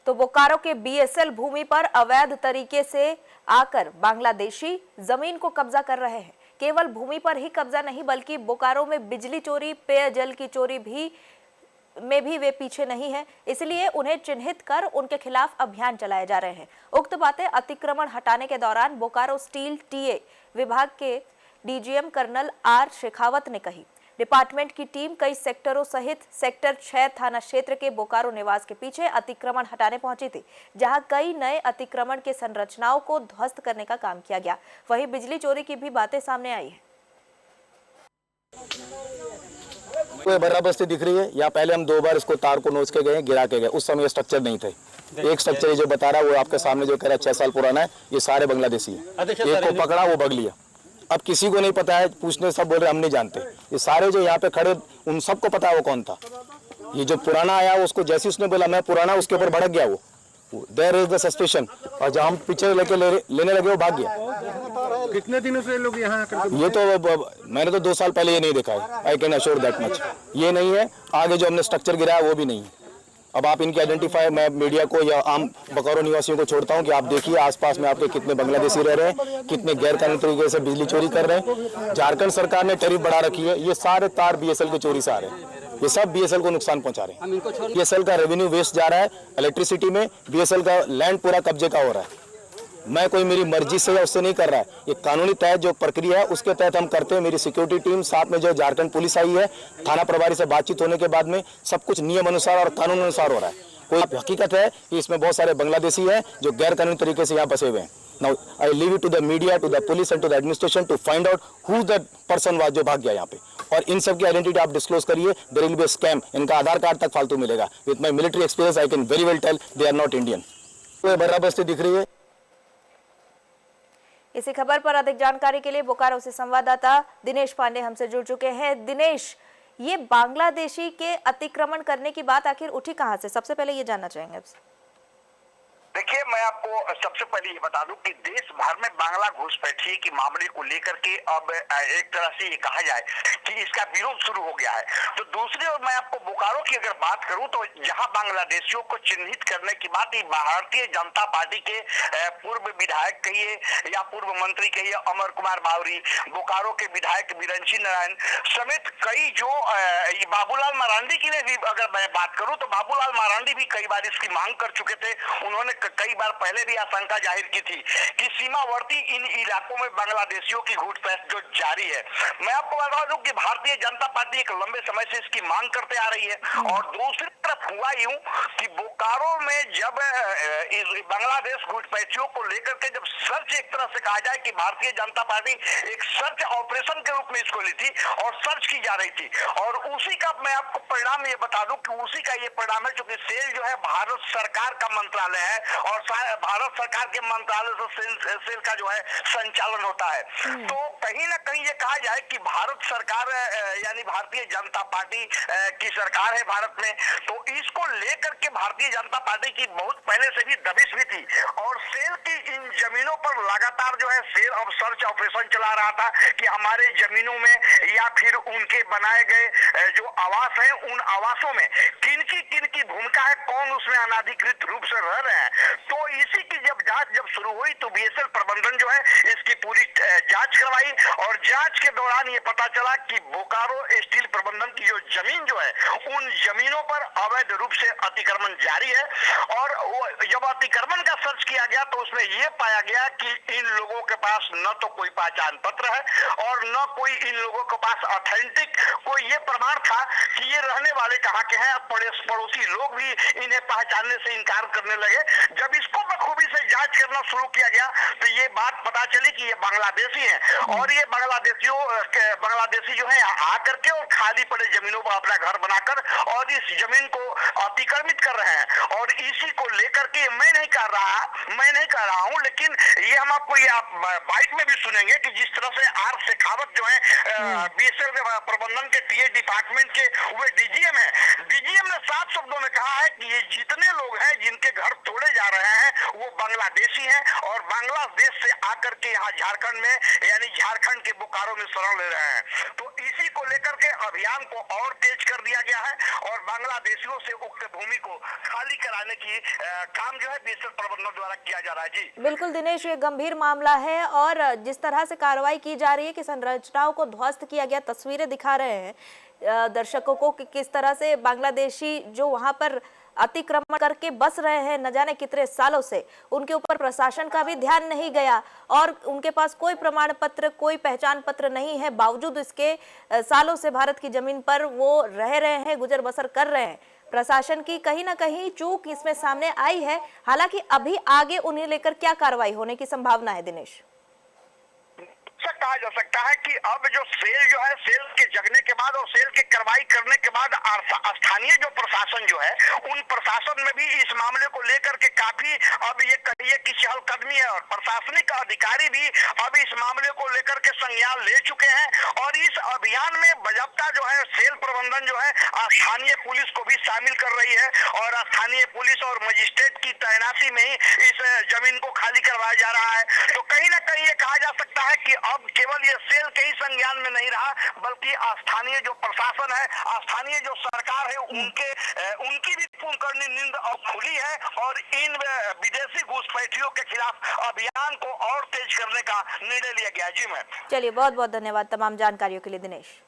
तो बोकारो के बीएसएल भूमि पर अवैध तरीके से आकर बांग्लादेशी जमीन को कब्जा कर रहे हैं। केवल भूमि पर ही कब्जा नहीं बल्कि बोकारो में बिजली चोरी, पेयजल की चोरी भी वे पीछे नहीं है। इसलिए उन्हें चिन्हित कर उनके खिलाफ अभियान चलाए जा रहे हैं। उक्त बातें अतिक्रमण हटाने के दौरान बोकारो स्टील टीए विभाग के डीजीएम कर्नल आर शेखावत ने कही। डिपार्टमेंट की टीम कई सेक्टरों सहित सेक्टर 6 थाना क्षेत्र के बोकारो निवास के पीछे अतिक्रमण हटाने पहुंची थी, जहां कई नए अतिक्रमण के संरचनाओं को ध्वस्त करने का काम किया गया। वहीं बिजली चोरी की भी बातें सामने आई है। बराबस्ती दिख रही है। यहाँ पहले हम 2 बार इसको तार को नोच के गए, गिरा के गए। उस समय स्ट्रक्चर नहीं थे। एक स्ट्रक्चर जो बता रहा है वो आपके सामने जो कह रहा है 6 साल पुराना है, ये सारे बांग्लादेशी है। एक को पकड़ा, वो भग लिया। अब किसी को नहीं पता है, पूछने सब बोल रहे हम नहीं जानते। ये सारे जो यहाँ पे खड़े उन सबको पता है वो कौन था। ये जो पुराना आया उसको जैसे उसने बोला मैं पुराना, उसके ऊपर भड़क गया वो। There is the suspicion. और जब हम पीछे लेने लगे वो भाग गया। कितने दिनों से लोग यहाँ ये तो मैंने तो 2 साल पहले ये नहीं देखा है। I can assure that much. ये नहीं है। आगे जो हमने स्ट्रक्चर गिराया वो भी नहीं है। अब आप इनकी आइडेंटिफाई, मैं मीडिया को या आम बोकारो निवासियों को छोड़ता हूं कि आप देखिए आसपास में आपके कितने बांग्लादेशी रह रहे हैं, कितने गैरकानूनी तरीके से बिजली चोरी कर रहे हैं। झारखंड सरकार ने टैरिफ बढ़ा रखी है। ये सारे तार बीएसएल की चोरी से आ रहे हैं। ये सब बीएसएल को नुकसान पहुंचा रहे हैं। बीएसएल का रेवेन्यू वेस्ट जा रहा है इलेक्ट्रिसिटी में। बीएसएल का लैंड पूरा कब्जे का हो रहा है। मैं कोई मेरी मर्जी से या उससे नहीं कर रहा है। ये कानूनी तहत जो प्रक्रिया है उसके तहत हम करते हैं। मेरी सिक्योरिटी टीम साथ में जो झारखंड पुलिस आई है, थाना प्रभारी से बातचीत होने के बाद में सब कुछ नियम अनुसार और कानून अनुसार हो रहा है। कोई हकीकत है कि इसमें बहुत सारे बांग्लादेशी हैं जो गैर कानूनी तरीके से यहाँ बसे हुए हैं। Now I leave it to the media, to the police and to the administration to find out who the person was जो भाग गया यहाँ पे। और इन सब की आइडेंटिटी आप डिस्क्लोज करिए। There will be a scam. इनका आधार कार्ड तक फालतू मिलेगा। With my military experience I can very well tell they are not Indian. तो बराबस्ती दिख रही है। इसी खबर पर अधिक जानकारी के लिए बोकारो से संवाददाता दिनेश पांडे हमसे जुड़ चुके हैं। दिनेश, ये बांग्लादेशी के अतिक्रमण करने की बात आखिर उठी कहां से? सबसे पहले ये जानना चाहेंगे आपसे। देखिए, मैं आपको सबसे पहले ये बता दूं कि देश भर में बांग्ला घुसपैठी के मामले को लेकर के अब एक तरह से ये कहा जाए कि इसका विरोध शुरू हो गया है। तो दूसरी ओर मैं आपको बोकारो की अगर बात करूं तो जहां बांग्लादेशियों को चिन्हित करने की बात भारतीय जनता पार्टी के पूर्व विधायक कहिए या पूर्व मंत्री कहिए अमर कुमार बावरी, बोकारो के विधायक बिरंची नारायण समेत कई जो बाबूलाल मरांडी की भी अगर मैं बात करूं तो बाबूलाल मरांडी भी कई बार इसकी मांग कर चुके थे। उन्होंने कई बार पहले भी आशंका जाहिर की थी कि सीमावर्ती इन इलाकों में बांग्लादेशियों की घुसपैठ जो जारी है। मैं आपको बता दूं कि भारतीय जनता पार्टी एक लंबे समय से इसकी मांग करते आ रही है। और दूसरी तरफ हुआ यूं कि बोकारो में जब बांग्लादेश घुसपैठियों को लेकर के जब सर्च, एक तरह से कहा जाए कि भारतीय जनता पार्टी एक सर्च ऑपरेशन के रूप में इसको ली थी और सर्च की जा रही थी। और उसी का मैं आपको परिणाम ये बता दूं कि उसी का ये परिणाम है, क्योंकि सेल जो है भारत सरकार का मंत्रालय है और भारत सरकार के मंत्रालय से सेल का जो है संचालन होता है। तो कहीं ना कहीं ये कहा जाए कि भारत सरकार यानी भारतीय जनता पार्टी की सरकार है भारत में, तो इसको लेकर के भारतीय जनता पार्टी की बहुत पहले से भी दबिश भी थी। और सेल की इन जमीनों पर लगातार जो है सेल अब सर्च ऑपरेशन चला रहा था कि हमारे जमीनों में या फिर उनके बनाए गए जो आवास हैं उन आवासों में किनकी भूमिका है, कौन उसमें अनाधिकृत रूप से रह रहे हैं। तो इसी की जब जांच शुरू हुई तो बीएसएल प्रबंधन जो है इसकी पूरी जांच करवाई और जांच के दौरान ये पता चला कि बोकारो स्टील प्रबंधन की जो जमीन जो है उन जमीनों पर अवैध रूप से अतिक्रमण जारी है। और जब अतिक्रमण का सर्च किया गया तो उसमें यह पाया गया कि इन लोगों के पास न तो कोई पहचान पत्र है और न कोई इन लोगों के पास ऑथेंटिक कोई ये प्रमाण था कि ये रहने वाले कहाँ के हैं। पड़ोसी लोग भी इन्हें पहचानने से इनकार करने लगे। जब इसको बखूबी से जांच करना शुरू किया गया तो ये बात पता चली कि ये बांग्लादेशी हैं और ये बांग्लादेशी जो है आकर के और खाली पड़े जमीनों पर अपना घर बनाकर और इस जमीन को अतिक्रमित कर रहे हैं। और इसी को लेकर के मैं नहीं कर रहा हूं, लेकिन ये हम आपको ये आप बाइट में भी सुनेंगे कि जिस तरह से आर शेखावत जो है बीएसएल प्रबंधन के टीए डिपार्टमेंट के वे डीजीएम है, डीजीएम ने साफ शब्दों में कहा है कि ये जितने लोग हैं जिनके घर तोड़े जा रहे हैं वो बांग्लादेशी हैं और बांग्लादेश से आकर के यहाँ झारखंड में यानी झारखंड के बोकारो में शरण ले रहे हैं। तो इसी को लेकर के अभियान को और तेज कर दिया गया है और बांग्लादेशियों से उक्त भूमि को खाली कराने की काम जो है बीएसएफ प्रबंधन द्वारा किया जा रहा है। जी बिल्कुल दिनेश, ये गंभीर मामला है और जिस तरह से कार्रवाई की जा रही है कि संरचनाओं को ध्वस्त किया गया, तस्वीरें दिखा रहे हैं दर्शकों को कि किस तरह से बांग्लादेशी जो वहां पर अतिक्रमण करके बस रहे हैं न जाने कितने सालों से, उनके ऊपर प्रशासन का भी ध्यान नहीं गया और उनके पास कोई प्रमाण पत्र, कोई पहचान पत्र नहीं है, बावजूद इसके सालों से भारत की जमीन पर वो रह रहे हैं, गुजर बसर कर रहे हैं। प्रशासन की कहीं ना कहीं चूक इसमें सामने आई है। हालांकि अभी आगे उन्हें लेकर क्या कार्रवाई होने की संभावना है दिनेश? कहा जा सकता है कि अब जो सेल के जगने के बाद और सेल की कार्रवाई करने के बाद स्थानीय जो प्रशासन जो है उन प्रशासन में भी इस मामले को लेकर के काफी अब ये कहिए कि चहलकदमी है और प्रशासनिक अधिकारी भी अब इस मामले को लेकर के संज्ञान ले चुके हैं और इस अभियान में बजाबता जो है सेल प्रबंधन जो है स्थानीय पुलिस को भी शामिल कर रही है और स्थानीय पुलिस और मजिस्ट्रेट की तैनाती में ही इस जमीन को खाली करवाया जा रहा है। तो कहीं ना कहीं ये कहा जा सकता है कि अब केवल ये सेल के ही संज्ञान में नहीं रहा बल्कि स्थानीय जो प्रशासन है, स्थानीय जो सरकार है उनकी भी कुंभकर्णी नींद अब खुली है और इन विदेशी घुसपैठियों के खिलाफ अभियान को और तेज करने का निर्णय लिया गया। जी मैम, चलिए, बहुत बहुत धन्यवाद तमाम जानकारियों के लिए दिनेश।